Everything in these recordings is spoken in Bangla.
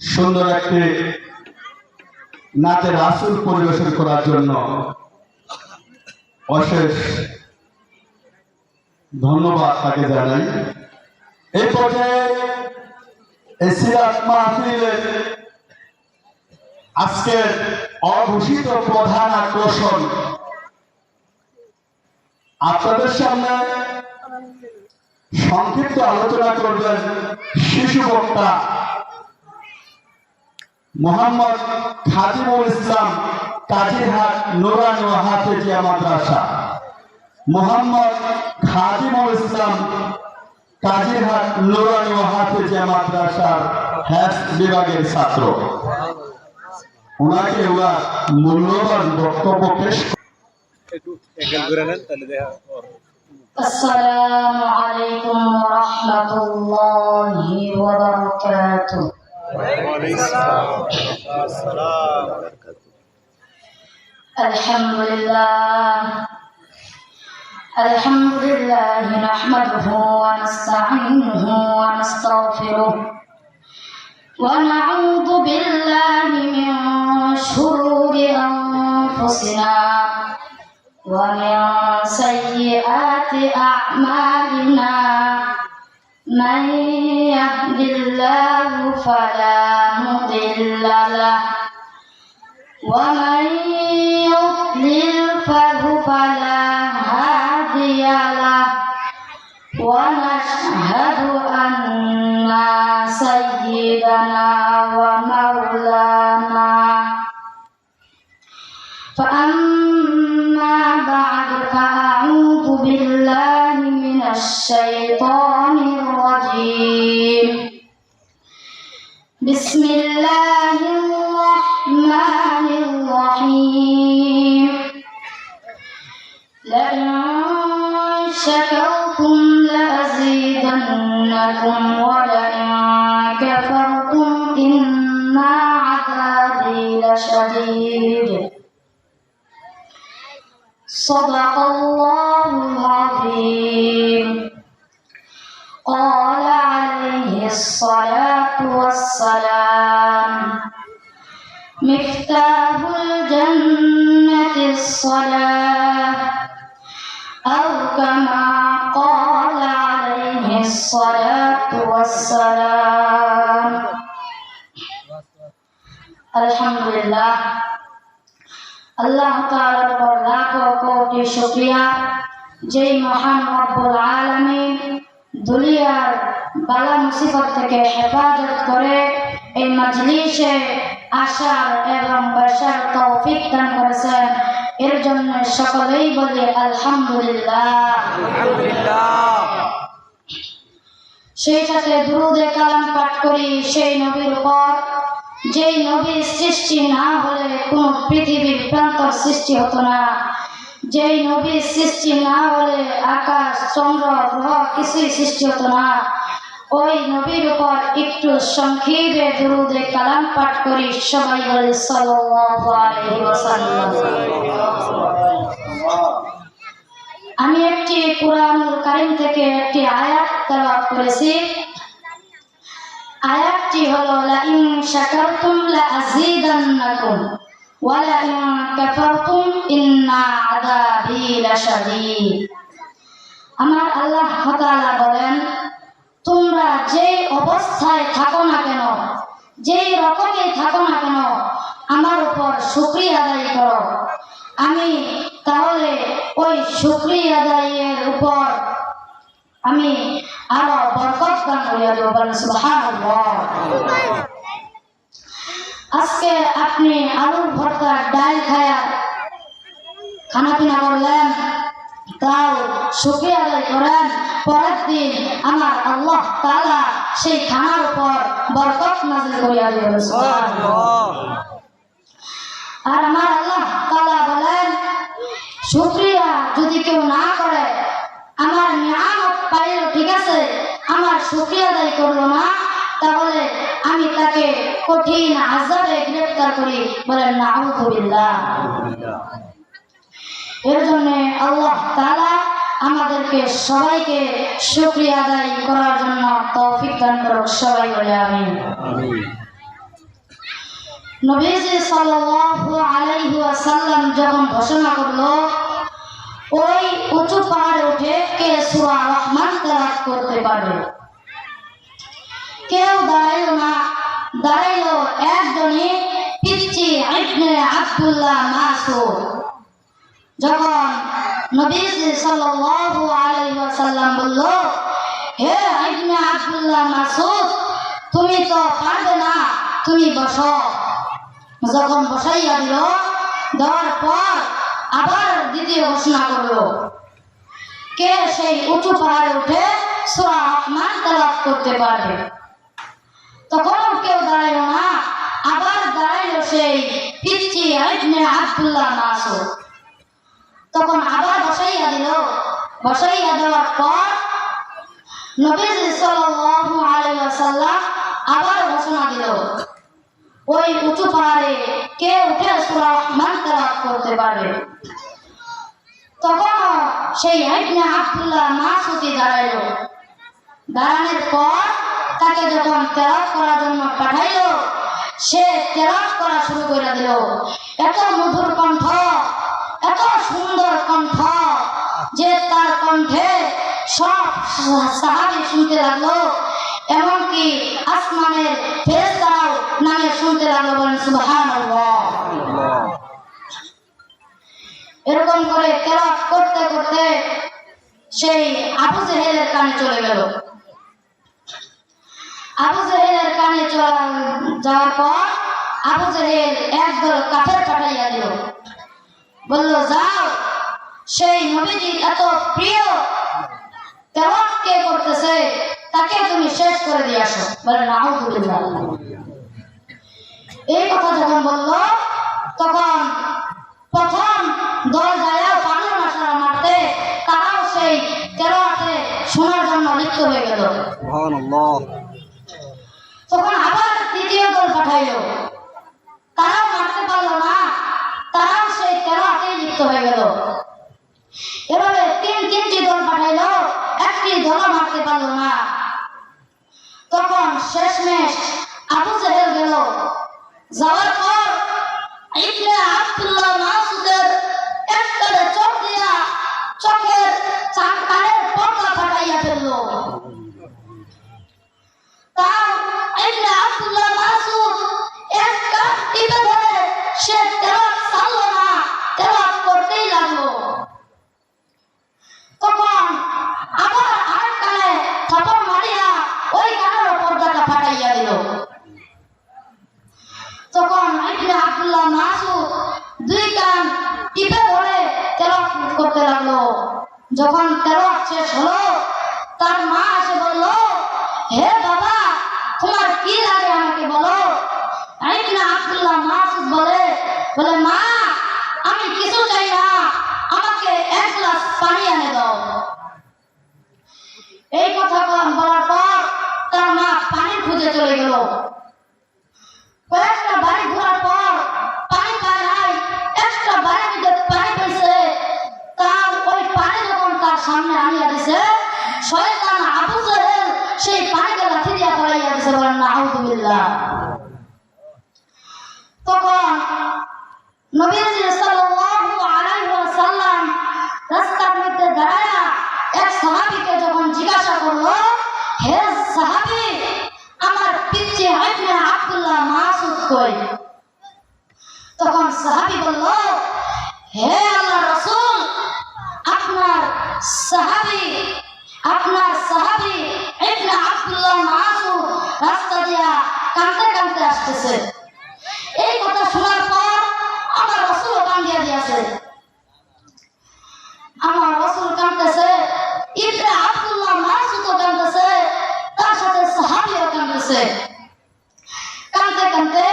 সুন্দর একটি নাচের আসর পরিবেশন করার জন্য অশেষ ধন্যবাদ তাকে জানাই। এই পর্যায়ে এই সিরাত মাহফিলের আজকের অঘোষিত প্রধান আকর্ষণ আপনাদের সামনে সংক্ষিপ্ত আলোচনা করবেন শিশু বক্তা মোহাম্মদ খাদিমুল ইসলাম কাজিরহাট নুরানি ও হাফেজিয়া মাদ্রাসা। মোহাম্মদ খাদিমুল ইসলাম কাজিরহাট নুরানি ও হাফেজিয়া মাদ্রাসার হেফজ বিভাগের ছাত্র। ওনাকে ওনার মূল্যবান বক্তব্য পেশ আসসালামু আলাইকুম ওয়া রাহমাতুল্লাহি ওয়া বারাকাতুহু। আলহামদুলিল্লাহ নাহমাদুহু ওয়া নাস্তাঈনুহু ওয়া নাস্তাগফিরুহু ওয়া নাউযু বিল্লাহি মিন শুরুরি আনফুসিনা ومن سيئات أعمالنا من يهد الله فلا مضل له ومن يضلل فلا هادي له ونشهد أن سيدنا ومولانا فأما بعد فأعوذ بالله من الشيطان الرجيم بسم الله الرحمن الرحيم لئن شكرتم لأزيدنكم ولئن كفرتم إن عذابي لشديد صدق الله العظيم. قال عليه الصلاة والسلام مفتاح الجنة الصلاة أو كما قال عليه الصلاة والسلام. الحمد لله আল্লাহ তাআলার উপর লাখো কোটি শুকরিয়া, যেই মহান রব্বুল আলামিন দুনিয়ার বালা মুসিবত থেকে হেফাজত করে এই মাজলিসে আসার এবং বসার তৌফিক দান করেছেন। এর জন্য সকলেই বলি আলহামদুলিল্লাহ। সেই সাথে দুরূদে কালাম পাঠ করি সেই নবীর উপর, যেই নবীর সৃষ্টি না হলে কোন পৃথিবীর প্রান্তর সৃষ্টি হতো না, যেই নবীর সৃষ্টি না হলে আকাশ চন্দ্র গ্রহ কিছুই সৃষ্টি হতো না। ওই নবীর উপর একটু সংক্ষেপে দুরূদে কালাম পাঠ করি, সবাই বলি সাল্লাল্লাহু আলাইহি ওয়াসাল্লাম। আমি একটি কুরআনুল কারীম থেকে একটি আয়াত তেলাওয়াত করেছি। আয়াতটি হলো লাইন শাকারতুম লাযীদান্নাকুম ওয়া লাইন কাফারতুম ইন্না আযাবি লাশাদীদ। আমার আল্লাহ তাআলা বলেন, তোমরা যেই অবস্থায় থাকো না কেন, যেই রকমই থাকো না কেন, আমার উপর শুকরিয়া আদায় করো, আমি তাহলে ওই শুকরিয়া আদায়ের উপর আমি আরো বরকত দান করিয়া দেব। সুবহানাল্লাহ। আজকে আপনি আলুর ভর্তা ডাল খায়া খানা পিনা করলেন, তাও শুকরিয়া আদায় করেন, পরের দিন আমার আল্লাহ তাআলা সেই খানার উপর বরকত নাযিল করিয়া দেবেন। সুবহানাল্লাহ। আর আমার আল্লাহ তাআলা বলেন, শুকরিয়া যদি কেউ না করে, আমার নিয়ামত পাইল ঠিক আছে, আমার শুকরিয়া আদায় করলো না, তাহলে আমি তাকে কঠিন আযাবে গ্রেফতার করি। বলেন নাউযু বিল্লাহ। এর জন্য আল্লাহ তাআলা আমাদেরকে সবাইকে শুকরিয়া আদায় করার জন্য তৌফিক দান করুক। সবাই বলে আমিন। নবীজি সাল্লাল্লাহু আলাইহি ওয়াসাল্লাম যখন ঘোষণা করলো ওই উঁচু পাহাড়ে উঠে কে সূরা রহমান তেলাওয়াত করতে পারবে, কেউ দাঁড়াইল না। দাঁড়াইল একজনই, পিচ্চি ইবনে আব্দুল্লাহ মাসউদ। যখন নবীজি সাল্লাল্লাহু আলাইহি ওয়াসাল্লাম বলল, হে ইবনে আব্দুল্লাহ মাসউদ, তুমি তো পারবে না, তুমি বসো। যখন বসাইয়া দিল, দেওয়ার পর আবার দ্বিতীয় ঘোষণা করলো, কে সেই উঁচু পাহাড়ে উঠে সূরা রহমান তেলাওয়াত করতে পারবে। তখন কেউ দাঁড়াইল না, আবার দাঁড়াইল সেই পিচ্চি ইবনে আব্দুল্লাহ মাসউদ। তখন আবার বসাইয়া দিল। বসাইয়া দেওয়ার পর নবীজি সাল্লাল্লাহু আলাইহি ওয়াসাল্লাম আবার ঘোষণা দিল, ওই উঁচু পাহাড়ে কে উঠে সূরা রহমান তেলাওয়াত করতে পারবে। তখন সেই ইবনে আব্দুল্লাহ মাসউদি দাঁড়াইল। দাঁড়ানোর পর তাকে যখন তেলাওয়াত করার জন্য পাঠাইল, সে তেলাওয়াত করা শুরু করে দিল। এত মধুর কণ্ঠ, এত সুন্দর কণ্ঠ যে তার কণ্ঠে সব সাহাবী শুনতে লাগলো, এমনকি আসমানের ফেরেশতারাও নামে শুনতে লাগলো। বলেন সুবহানাল্লাহ। এরকম করে তেলাওয়াত করতে করতে সেই আবু জেহেলের কানে চলে গেল। আবু জেহেলের কানে যাওয়ার পর আবু জেহেল একদল কাফের পাঠাইয়া দিল। বলল, যাও সেই নবীজির এত প্রিয় তেলাওয়াত কে করতেছে তাকে তুমি শেষ করে দিয়ে আসো। বলে নাউযুবিল্লাহ। এই কথা যখন বলল, তখন প্রথম দল যায় পাগল মশারা মারতে, তারাও সেই তেলাওয়াতে শোনার জন্য লিপ্ত হয়ে গেল। সুবহানাল্লাহ। তখন আবার তৃতীয় দল পাঠাইল, তারাও মারতে পারল না, তারাও সেই তেলাওয়াতে লিপ্ত হয়ে গেল। এভাবে তিনটি দল পাঠাইল, একটি দল মারতে পারল না। তখন শেষমেশ আবু জেহেল গেল। যাওয়ার পর ইবনে আব্দুল্লাহ মাসউদের একটা চোখ দিয়া চোখের কানের পর্দা ফাটাইয়া ফেলল। তার ইবনে আব্দুল্লাহ মাসউদ এক কান টিপে ধরে সে তেলাওয়াত ছাড়ল না, তেলাওয়াত করতেই লাগলো। তখন আবার আর কানে থাপড় মারিয়া ওই কানের পর্দাটা ফাটাইয়া দিল। তখন ইবনে আব্দুল্লাহ মাসউদ দুই কান টিপে ধরে তেলাওয়াত করতে লাগলো। যখন তেলাওয়াত শেষ হলো, তার মা এসে বলল, হে বাবা, তোমার কি লাগে আমাকে বলো। ইবনে আব্দুল্লাহ মাসউদ বলে, মা, আমি কিছু চাই না, আমাকে এক গ্লাস পানি এনে দাও। এই কথা বলার পর তার মা পানির খুঁজে চলে গেল। কয়েকটা বাড়ি ঘোরার পর পানি পায় নাই, একটা বাড়ির মধ্যে পানি পেয়েছে। তার ওই পানি যখন তার সামনে আনিয়া দিছে, শয়তান আবু জেহেল সেই পানিকে লাঠি দিয়া পড়াইয়া দিছে। বলেন নাউযুবিল্লাহ। তখন নবীজি সাল্লাল্লাহু আলাইহি ওয়াসাল্লাম রাস্তার মধ্যে দাঁড়ায়া এক সাহাবীকে যখন জিজ্ঞাসা করলো, হে সাহাবী, আমার পিচ্চি ইবনে আব্দুল্লাহ মাসউদ কই? তখন সাহাবী বলল, হে আল্লাহর রাসূল, আপনার সাহাবী ইবনে আব্দুল্লাহ মাসউদ রাস্তা দিয়া কাঁদতে কাঁদতে আসতেছে। এই কথা শোনার পর আমার রাসূল কান্দিয়া দিয়েছে। আমার রাসূল কাঁদতেছে, ইবনে আব্দুল্লাহ মাসউদ কাঁদতেছে, তার সাথে সাহাবীও কাঁদতেছে। কাঁদতে কাঁদতে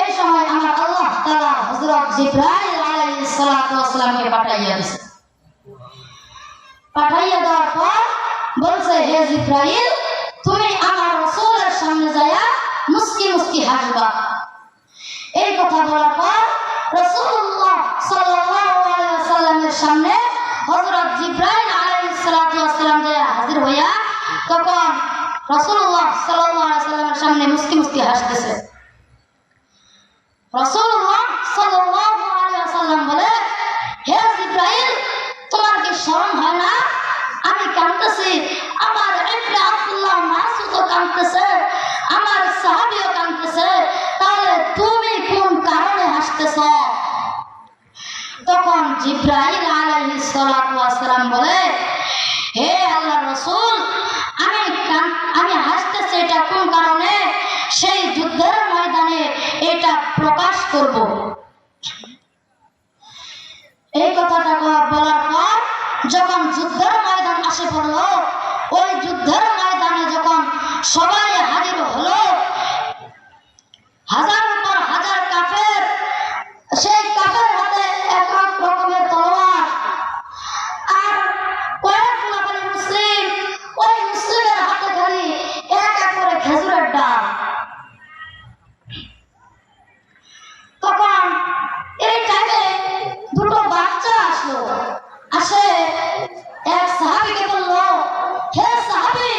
এই সময় আমার আল্লাহ তাআলা হযরত জিবরাইল আলাইহিস সালাতু ওয়াস সালামকে পাঠাইয়া দিয়েছে। পাঠাইয়া দেওয়ার পর বলছে, হে জিবরাইল, তুমি আমার রাসূলের সামনে যায়া মুস্কি মুস্কি হাসবা। এই কথা বলার পর রাসূলুল্লাহ সাল্লাল্লাহু আলাইহি ওয়াসাল্লামের সামনে হযরত জিবরাইল আলাইহিস রাসূলুল্লাহ সাল্লাল্লাহু আলাইহি ওয়াসাল্লামের সামনে মুস্কি মুস্কি হাসতেছে। রাসূলুল্লাহ সাল্লাল্লাহু আলাইহি ওয়াসাল্লাম বলে, হে জিবরাইল, তোমার কি শরম হয় না? আমি কাঁদতেছি, আমার ইবনে আব্দুল্লাহ মাসউদও কাঁদতেছে, আমার সাহাবীও কাঁদতেছে, তাহলে তুমি কোন কারণে হাসতেছো? তখন জিবরাইল আলাইহিস সালাতু ওয়াস সালাম বলে, হে আল্লাহর রাসূল, আমি হাসতেছি এটা কোন কারণে? সেই যুদ্ধের ময়দানে এটা প্রকাশ করব। এই কথাটা বলার পর যখন যুদ্ধের ময়দান আসে পড়ল, ওই যুদ্ধের ময়দানে যখন সবাই হাজির হলো, হাজারের পর হাজার কাফের, সেই কাফের হাতে এক এক রকমের তলোয়ার, আর কয়েক লাখের মুসলিম, ওই মুসলিমের হাতে খালি এক এক করে খেজুরের ডাল। তখন এই টাইমে দুটো বাচ্চা আসলো, আসে এক সাহাবীকে বলল, হে সাহাবী,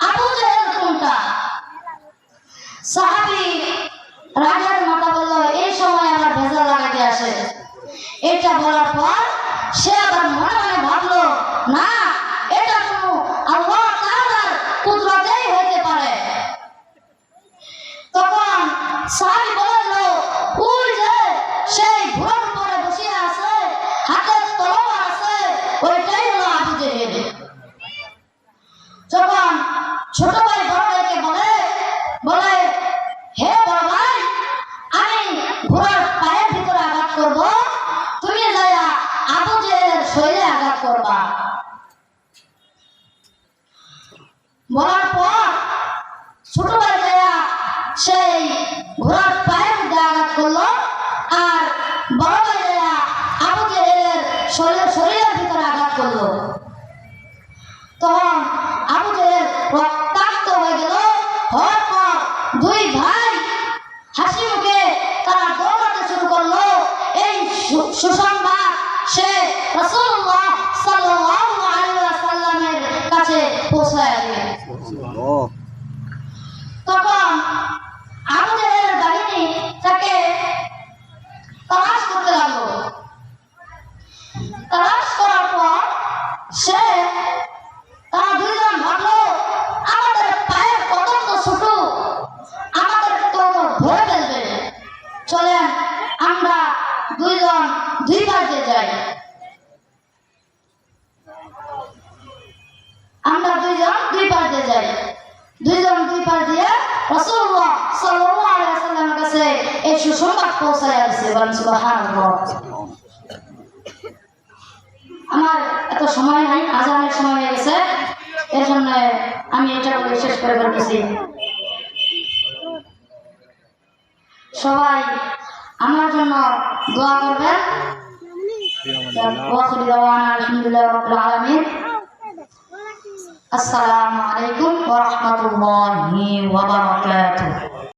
আবু জেহেল কোনটা? সাহাবী রাগের মাথা বলল, এই সময় আবার ভেজাল লাগাতে আসে। এটা বলার পর সে আবার মনে মনে ভাবলো, না, এটা কোনো আল্লাহ তাআলার কুদরতেই হতে পারে। তখন সাহাবী বলল, ওই যে সেই ঘোড়ার উপরে বসে আছে, হাতে তলোয়ার আছে, ওইটাই হলো আবু জেহেল। যখন ছোট ভাই বড় ভাইকে বলে, হে বড় ভাই, আমি ঘোড়ার পায়ের ভিতরে আঘাত করব, তুমি যাইয়া আবু জেহেলের শরীরে আঘাত করবা। বলার পর ছোট ভাই যাইয়া সেই ঘোড়ার পায়ের মধ্যে আঘাত করলো, আর বড় ভাই যাইয়া আবু জেহেলের শরীরের ভিতরে আঘাত করলো। তখন আবু জেহেল রক্তাক্ত হয়ে গেল। হওয়ার পর দুই ভাই হাসি মুখে তারা দৌড়াতে শুরু করলো। এই সুসংবাদ সে রাসূলুল্লাহ সাল্লাল্লাহু আলাইহি ওয়াসাল্লামের কাছে পৌঁছায় দিল। তখন আবু জেহেলের বাহিনী তাকে তালাশ করতে লাগলো। তালাশ করার পর তারা দুইজন ভাবলো, আমাদের পায়ের কদম তো ছোট, আমাদের তো ধরে ফেলবে, চলেন আমরা দুইজন দুই পাশ দিয়ে যাই। আমরা দুইজন দুই পাশ দিয়ে যাই। দুইজন দুই পাশ দিয়ে রাসূলুল্লাহ সাল্লাল্লাহু আলাইহি ওয়াসাল্লামের কাছে এই সুসংবাদ পৌঁছায় আসছে। সুবহানাল্লাহ। আমার এত সময় নাই, আজানের সময় হয়ে গেছে, এর জন্য আমি এটা বলে শেষ করে ফেলতেছি। সবাই আমার জন্য দোয়া করবেন। আসসালামু আলাইকুম ওয়া রাহমাতুল্লাহি ওয়া বারাকাতুহু।